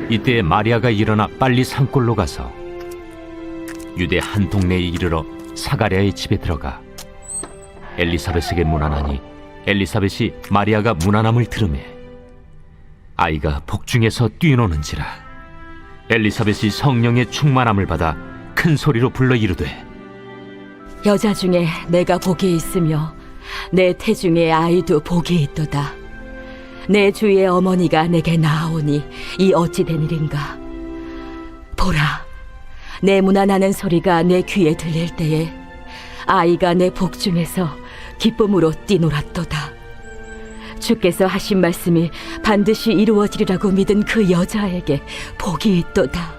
이때 마리아가 일어나 빨리 산골로 가서 유대 한 동네에 이르러 사가랴의 집에 들어가 엘리사벳에게 문안하니 엘리사벳이 마리아가 문안함을 들으매 아이가 복중에서 뛰노는지라. 엘리사벳이 성령의 충만함을 받아 큰 소리로 불러 이르되 여자 중에 내가 복이 있으며 내 태중에 아이도 복이 있도다. 내 주의 어머니가 내게 나아오니 이 어찌 된 일인가. 보라, 내 문안하는 소리가 내 귀에 들릴 때에 아이가 내 복중에서 기쁨으로 뛰놀았도다. 주께서 하신 말씀이 반드시 이루어지리라고 믿은 그 여자에게 복이 있도다.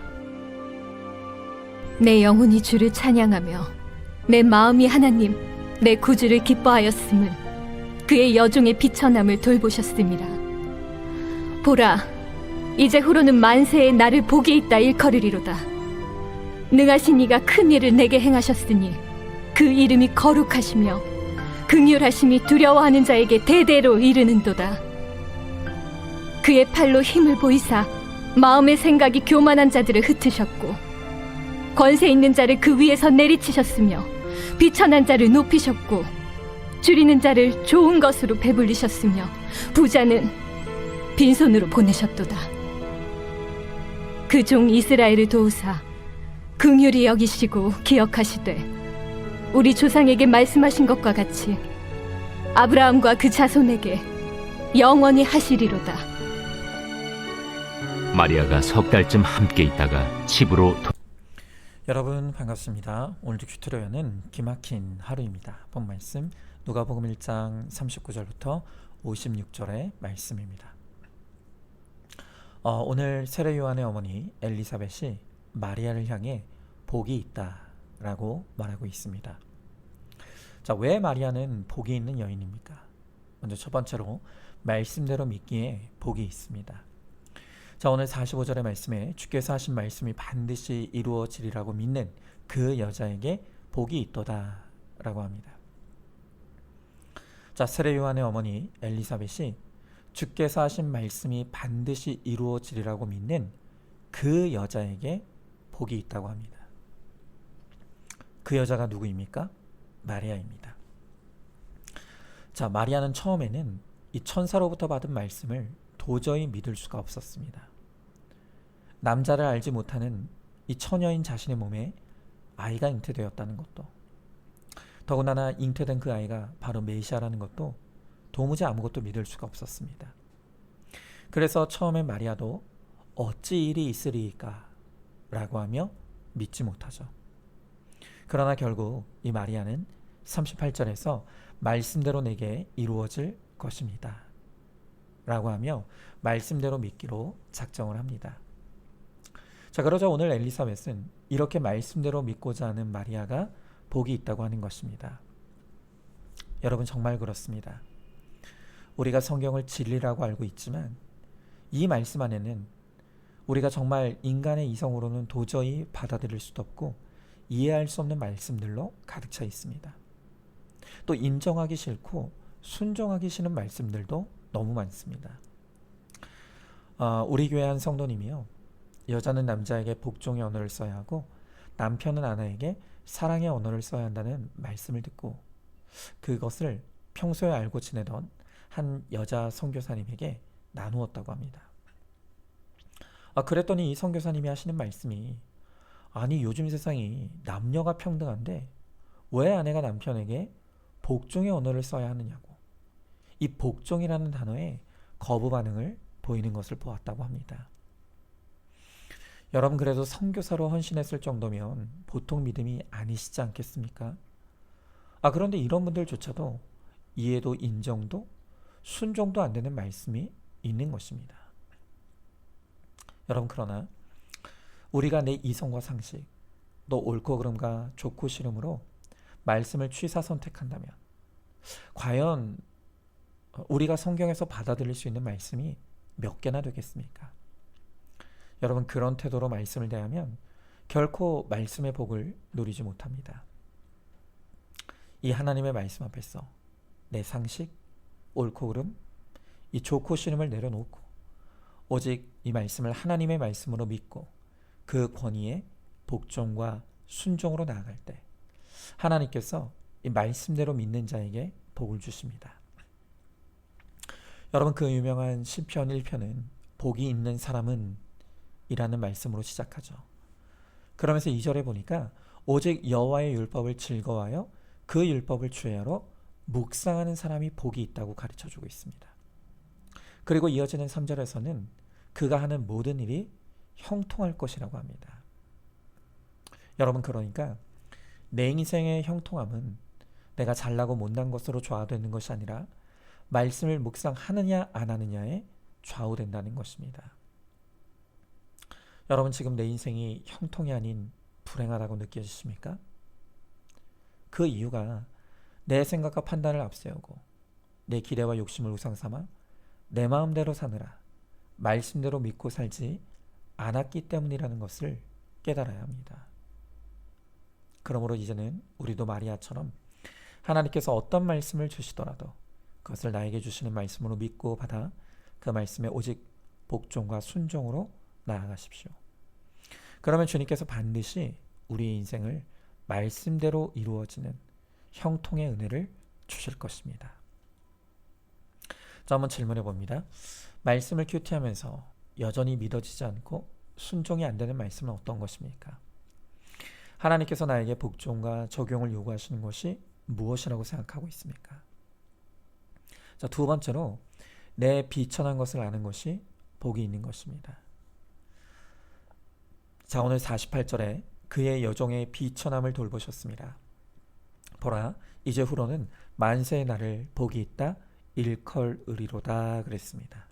내 영혼이 주를 찬양하며 내 마음이 하나님 내 구주를 기뻐하였음은 그의 여종의 비천함을 돌보셨음이라. 보라, 이제 후로는 만세에 나를 복이 있다 일컬으리로다. 능하신 이가 큰 일을 내게 행하셨으니 그 이름이 거룩하시며 긍휼하심이 두려워하는 자에게 대대로 이르는도다. 그의 팔로 힘을 보이사 마음의 생각이 교만한 자들을 흩으셨고 권세 있는 자를 그 위에서 내리치셨으며 비천한 자를 높이셨고 줄이는 자를 좋은 것으로 배불리셨으며 부자는 빈손으로 보내셨도다. 그 종 이스라엘을 도우사 긍휼히 여기시고 기억하시되 우리 조상에게 말씀하신 것과 같이 아브라함과 그 자손에게 영원히 하시리로다. 마리아가 석 달쯤 함께 있다가 집으로 여러분 반갑습니다. 오늘도 큐트로연은 기막힌 하루입니다. 본 말씀 누가복음 1장 39절부터 56절의 말씀입니다. 오늘 세례 요한의 어머니 엘리사벳이 마리아를 향해 복이 있다라고 말하고 있습니다. 자, 왜 마리아는 복이 있는 여인입니까? 먼저 첫 번째로 말씀대로 믿기에 복이 있습니다. 자, 오늘 45절의 말씀에 주께서 하신 말씀이 반드시 이루어지리라고 믿는 그 여자에게 복이 있도다 라고 합니다. 자, 세례 요한의 어머니 엘리사벳이 주께서 하신 말씀이 반드시 이루어지리라고 믿는 그 여자에게 복이 있다고 합니다. 그 여자가 누구입니까? 마리아입니다. 자, 마리아는 처음에는 이 천사로부터 받은 말씀을 도저히 믿을 수가 없었습니다. 남자를 알지 못하는 이 처녀인 자신의 몸에 아이가 잉태되었다는 것도, 더군다나 잉태된 그 아이가 바로 메시아라는 것도 도무지 아무것도 믿을 수가 없었습니다. 그래서 처음에 마리아도 어찌 일이 있으리이까 라고 하며 믿지 못하죠. 그러나 결국 이 마리아는 38절에서 말씀대로 내게 이루어질 것입니다 라고 하며 말씀대로 믿기로 작정을 합니다. 자, 그러자 오늘 엘리사벳은 이렇게 말씀대로 믿고자 하는 마리아가 복이 있다고 하는 것입니다. 여러분 정말 그렇습니다. 우리가 성경을 진리라고 알고 있지만 이 말씀 안에는 우리가 정말 인간의 이성으로는 도저히 받아들일 수도 없고 이해할 수 없는 말씀들로 가득 차 있습니다. 또 인정하기 싫고 순종하기 싫은 말씀들도 너무 많습니다. 우리 교회 한 성도님이요, 여자는 남자에게 복종의 언어를 써야 하고 남편은 아내에게 사랑의 언어를 써야 한다는 말씀을 듣고 그것을 평소에 알고 지내던 한 여자 선교사님에게 나누었다고 합니다. 그랬더니 이 선교사님이 하시는 말씀이, 아니 요즘 세상이 남녀가 평등한데 왜 아내가 남편에게 복종의 언어를 써야 하느냐고, 이 복종이라는 단어에 거부 반응을 보이는 것을 보았다고 합니다. 여러분, 그래도 선교사로 헌신했을 정도면 보통 믿음이 아니시지 않겠습니까? 그런데 이런 분들조차도 이해도 인정도 순종도 안 되는 말씀이 있는 것입니다. 여러분, 그러나 우리가 내 이성과 상식, 또 옳고 그름과 좋고 싫음으로 말씀을 취사 선택한다면 과연 우리가 성경에서 받아들일 수 있는 말씀이 몇 개나 되겠습니까? 여러분, 그런 태도로 말씀을 대하면 결코 말씀의 복을 누리지 못합니다. 이 하나님의 말씀 앞에서 내 상식, 옳고 그름, 이 좋고 싫음을 내려놓고 오직 이 말씀을 하나님의 말씀으로 믿고 그 권위에 복종과 순종으로 나아갈 때 하나님께서 이 말씀대로 믿는 자에게 복을 주십니다. 여러분, 그 유명한 시편 1편은 복이 있는 사람은 이라는 말씀으로 시작하죠. 그러면서 2절에 보니까 오직 여호와의 율법을 즐거워하여 그 율법을 주야로 묵상하는 사람이 복이 있다고 가르쳐주고 있습니다. 그리고 이어지는 3절에서는 그가 하는 모든 일이 형통할 것이라고 합니다. 여러분, 그러니까 내 인생의 형통함은 내가 잘나고 못난 것으로 좌우되는 것이 아니라 말씀을 묵상하느냐 안 하느냐에 좌우된다는 것입니다. 여러분, 지금 내 인생이 형통이 아닌 불행하다고 느껴지십니까? 그 이유가 내 생각과 판단을 앞세우고 내 기대와 욕심을 우상삼아 내 마음대로 사느라 말씀대로 믿고 살지 않았기 때문이라는 것을 깨달아야 합니다. 그러므로 이제는 우리도 마리아처럼 하나님께서 어떤 말씀을 주시더라도 그것을 나에게 주시는 말씀으로 믿고 받아 그 말씀에 오직 복종과 순종으로 나아가십시오. 그러면 주님께서 반드시 우리의 인생을 말씀대로 이루어지는 형통의 은혜를 주실 것입니다. 자, 한번 질문해 봅니다. 말씀을 큐티하면서 여전히 믿어지지 않고 순종이 안 되는 말씀은 어떤 것입니까? 하나님께서 나에게 복종과 적용을 요구하시는 것이 무엇이라고 생각하고 있습니까? 자, 두 번째로 내 비천한 것을 아는 것이 복이 있는 것입니다. 자, 오늘 48절에 그의 여종의 비천함을 돌보셨습니다. 보라, 이제 후로는 만세의 날을 복이 있다 일컬으리로다 그랬습니다.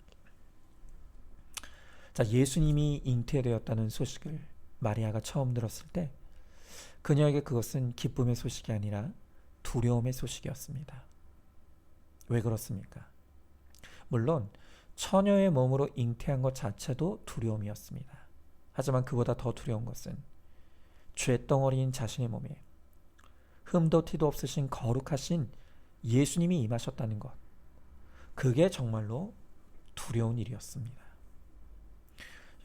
자, 예수님이 잉태되었다는 소식을 마리아가 처음 들었을 때 그녀에게 그것은 기쁨의 소식이 아니라 두려움의 소식이었습니다. 왜 그렇습니까? 물론 처녀의 몸으로 잉태한 것 자체도 두려움이었습니다. 하지만 그보다 더 두려운 것은 죄덩어리인 자신의 몸에 흠도 티도 없으신 거룩하신 예수님이 임하셨다는 것, 그게 정말로 두려운 일이었습니다.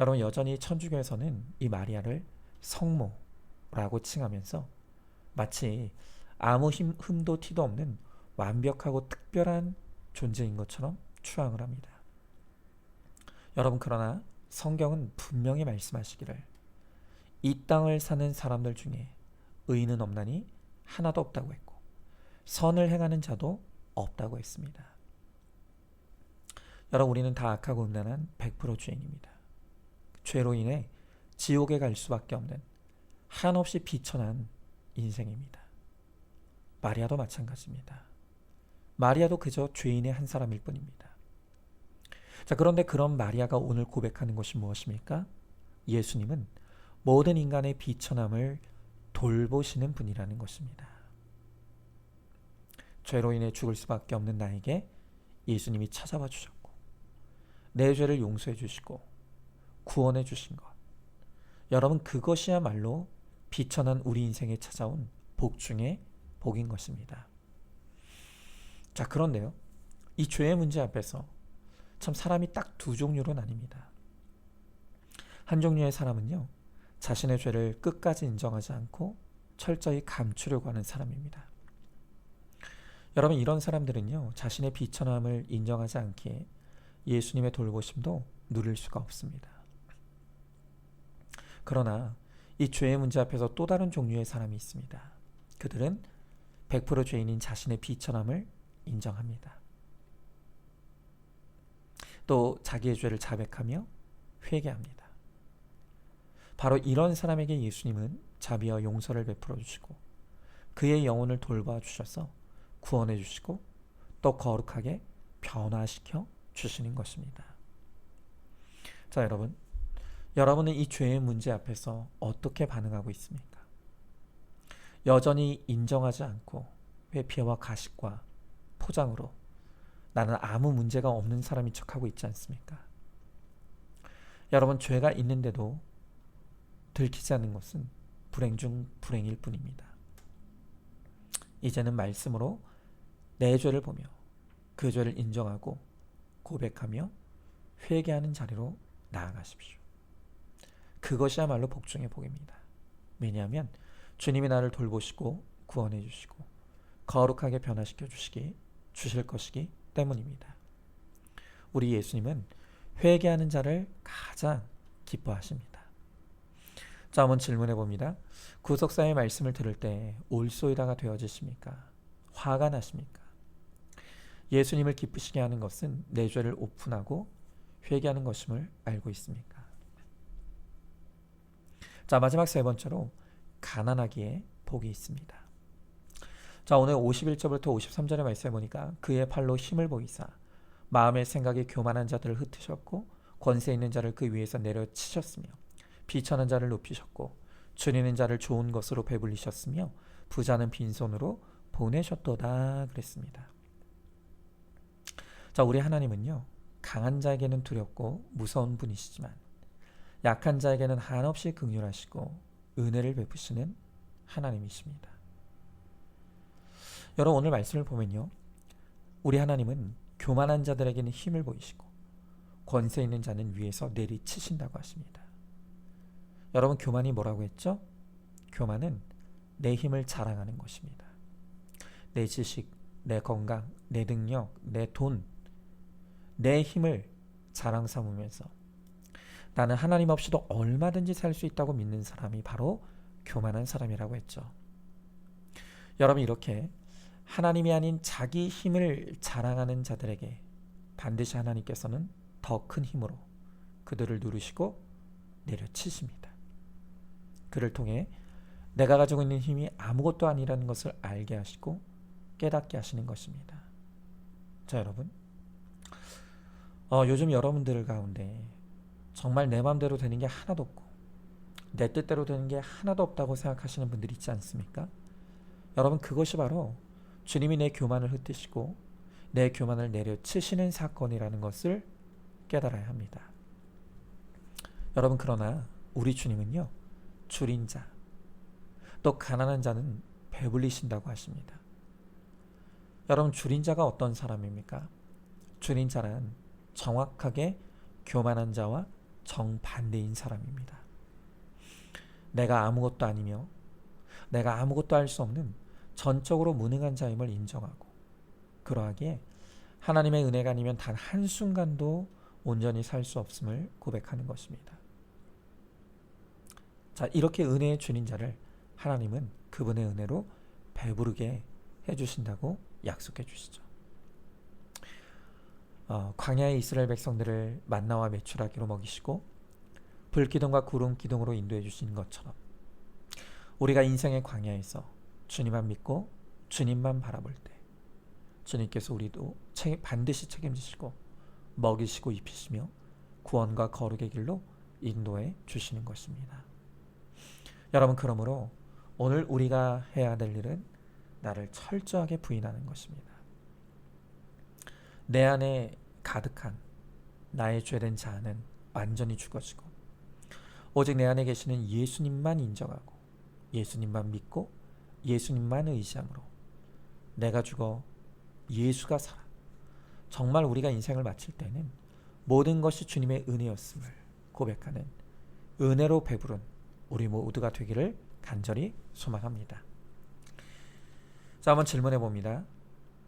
여러분, 여전히 천주교에서는 이 마리아를 성모라고 칭하면서 마치 아무 흠도 티도 없는 완벽하고 특별한 존재인 것처럼 추앙을 합니다. 여러분, 그러나 성경은 분명히 말씀하시기를 이 땅을 사는 사람들 중에 의인은 없나니 하나도 없다고 했고 선을 행하는 자도 없다고 했습니다. 여러분, 우리는 다 악하고 음란한 100% 죄인입니다. 죄로 인해 지옥에 갈 수밖에 없는 한없이 비천한 인생입니다. 마리아도 마찬가지입니다. 마리아도 그저 죄인의 한 사람일 뿐입니다. 자, 그런데 그런 마리아가 오늘 고백하는 것이 무엇입니까? 예수님은 모든 인간의 비천함을 돌보시는 분이라는 것입니다. 죄로 인해 죽을 수밖에 없는 나에게 예수님이 찾아와 주셨고 내 죄를 용서해 주시고 구원해 주신 것, 여러분, 그것이야말로 비천한 우리 인생에 찾아온 복 중에 복인 것입니다. 자, 그런데요, 이 죄의 문제 앞에서 참 사람이 딱 두 종류로 나뉩니다. 한 종류의 사람은요, 자신의 죄를 끝까지 인정하지 않고 철저히 감추려고 하는 사람입니다. 여러분, 이런 사람들은요, 자신의 비천함을 인정하지 않기에 예수님의 돌보심도 누릴 수가 없습니다. 그러나 이 죄의 문제 앞에서 또 다른 종류의 사람이 있습니다. 그들은 100% 죄인인 자신의 비천함을 인정합니다. 또 자기의 죄를 자백하며 회개합니다. 바로 이런 사람에게 예수님은 자비와 용서를 베풀어 주시고 그의 영혼을 돌봐 주셔서 구원해 주시고 또 거룩하게 변화시켜 주시는 것입니다. 자, 여러분은 이 죄의 문제 앞에서 어떻게 반응하고 있습니까? 여전히 인정하지 않고 회피와 가식과 포장으로 나는 아무 문제가 없는 사람인 척하고 있지 않습니까? 여러분, 죄가 있는데도 들키지 않는 것은 불행 중 불행일 뿐입니다. 이제는 말씀으로 내 죄를 보며 그 죄를 인정하고 고백하며 회개하는 자리로 나아가십시오. 그것이야말로 복 중의 복입니다. 왜냐하면 주님이 나를 돌보시고 구원해 주시고 거룩하게 변화시켜 주실 것이기 때문입니다. 우리 예수님은 회개하는 자를 가장 기뻐하십니다. 자, 한번 질문해 봅니다. 구속사의 말씀을 들을 때 올소이다가 되어지십니까? 화가 나십니까? 예수님을 기쁘시게 하는 것은 내 죄를 오픈하고 회개하는 것임을 알고 있습니까? 자, 마지막 세 번째로 가난하기에 복이 있습니다. 자, 오늘 51절부터 53절의 말씀에 보니까 그의 팔로 힘을 보이사 마음의 생각이 교만한 자들을 흩으셨고 권세 있는 자를 그 위에서 내려치셨으며 비천한 자를 높이셨고 줄이는 자를 좋은 것으로 배불리셨으며 부자는 빈손으로 보내셨도다 그랬습니다. 자, 우리 하나님은요, 강한 자에게는 두렵고 무서운 분이시지만 약한 자에게는 한없이 긍휼하시고 은혜를 베푸시는 하나님이십니다. 여러분, 오늘 말씀을 보면요, 우리 하나님은 교만한 자들에게는 힘을 보이시고 권세 있는 자는 위에서 내리치신다고 하십니다. 여러분, 교만이 뭐라고 했죠? 교만은 내 힘을 자랑하는 것입니다. 내 지식, 내 건강, 내 능력, 내 돈, 내 힘을 자랑 삼으면서 나는 하나님 없이도 얼마든지 살 수 있다고 믿는 사람이 바로 교만한 사람이라고 했죠. 여러분, 이렇게 하나님이 아닌 자기 힘을 자랑하는 자들에게 반드시 하나님께서는 더 큰 힘으로 그들을 누르시고 내려치십니다. 그를 통해 내가 가지고 있는 힘이 아무것도 아니라는 것을 알게 하시고 깨닫게 하시는 것입니다. 자, 여러분, 요즘 여러분들 가운데 정말 내 마음대로 되는 게 하나도 없고 내 뜻대로 되는 게 하나도 없다고 생각하시는 분들이 있지 않습니까? 여러분, 그것이 바로 주님이 내 교만을 흩으시고 내 교만을 내려치시는 사건이라는 것을 깨달아야 합니다. 여러분, 그러나 우리 주님은요, 줄인 자, 또 가난한 자는 배불리신다고 하십니다. 여러분, 줄인 자가 어떤 사람입니까? 줄인 자란 정확하게 교만한 자와 정반대인 사람입니다. 내가 아무것도 아니며 내가 아무것도 할 수 없는 전적으로 무능한 자임을 인정하고 그러하기에 하나님의 은혜가 아니면 단 한순간도 온전히 살 수 없음을 고백하는 것입니다. 자, 이렇게 은혜의 주인 자를 하나님은 그분의 은혜로 배부르게 해주신다고 약속해 주시죠. 광야의 이스라엘 백성들을 만나와 메추라기로 먹이시고 불기둥과 구름 기둥으로 인도해 주신 것처럼 우리가 인생의 광야에서 주님만 믿고 주님만 바라볼 때 주님께서 우리도 반드시 책임지시고 먹이시고 입히시며 구원과 거룩의 길로 인도해 주시는 것입니다. 여러분, 그러므로 오늘 우리가 해야 될 일은 나를 철저하게 부인하는 것입니다. 내 안에 가득한 나의 죄된 자아는 완전히 죽어지고 오직 내 안에 계시는 예수님만 인정하고 예수님만 믿고 예수님만 의지함으로 내가 죽어 예수가 살아 정말 우리가 인생을 마칠 때는 모든 것이 주님의 은혜였음을 고백하는 은혜로 배부른 우리 모두가 되기를 간절히 소망합니다. 자, 한번 질문해 봅니다.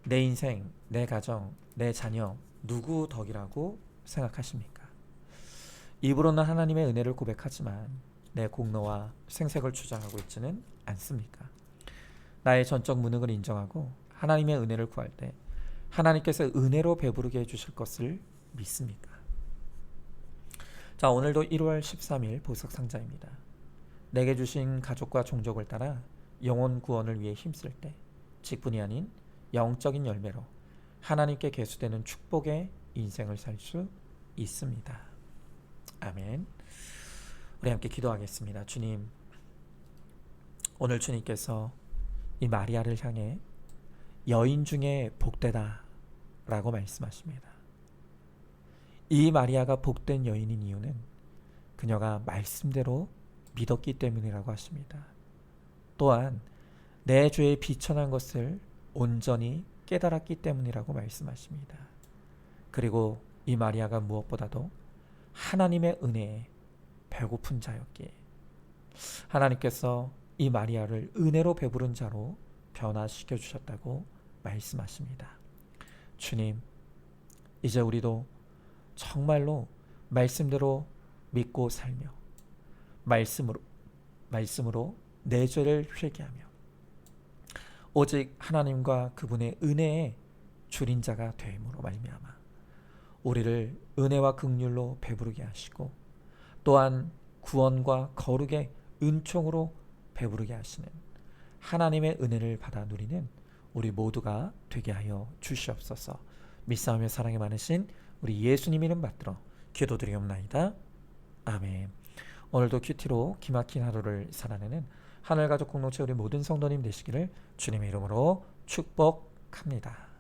내 인생, 내 가정, 내 자녀 누구 덕이라고 생각하십니까? 입으로는 하나님의 은혜를 고백하지만 내 공로와 생색을 주장하고 있지는 않습니까? 나의 전적 무능을 인정하고 하나님의 은혜를 구할 때 하나님께서 은혜로 배부르게 해주실 것을 믿습니까? 자, 오늘도 1월 13일 보석상자입니다. 내게 주신 가족과 종족을 따라 영혼 구원을 위해 힘쓸 때 직분이 아닌 영적인 열매로 하나님께 계수되는 축복의 인생을 살 수 있습니다. 아멘. 우리 함께 기도하겠습니다. 주님, 오늘 주님께서 이 마리아를 향해 여인 중에 복되다 라고 말씀하십니다. 이 마리아가 복된 여인인 이유는 그녀가 말씀대로 믿었기 때문이라고 하십니다. 또한 내 죄의 비천한 것을 온전히 깨달았기 때문이라고 말씀하십니다. 그리고 이 마리아가 무엇보다도 하나님의 은혜에 배고픈 자였기에 하나님께서 이 마리아를 은혜로 배부른 자로 변화시켜 주셨다고 말씀하십니다. 주님, 이제 우리도 정말로 말씀대로 믿고 살며 말씀으로 내 죄를 회개하며 오직 하나님과 그분의 은혜에 줄인 자가 됨으로 말미암아 우리를 은혜와 긍휼로 배부르게 하시고 또한 구원과 거룩의 은총으로 배부르게 하시는 하나님의 은혜를 받아 누리는 우리 모두가 되게 하여 주시옵소서. 믿사오며 사랑이 많으신 우리 예수님 이름 받들어 기도드리옵나이다. 아멘. 오늘도 큐티로 기막힌 하루를 살아내는 하늘가족 공동체 우리 모든 성도님 되시기를 주님의 이름으로 축복합니다.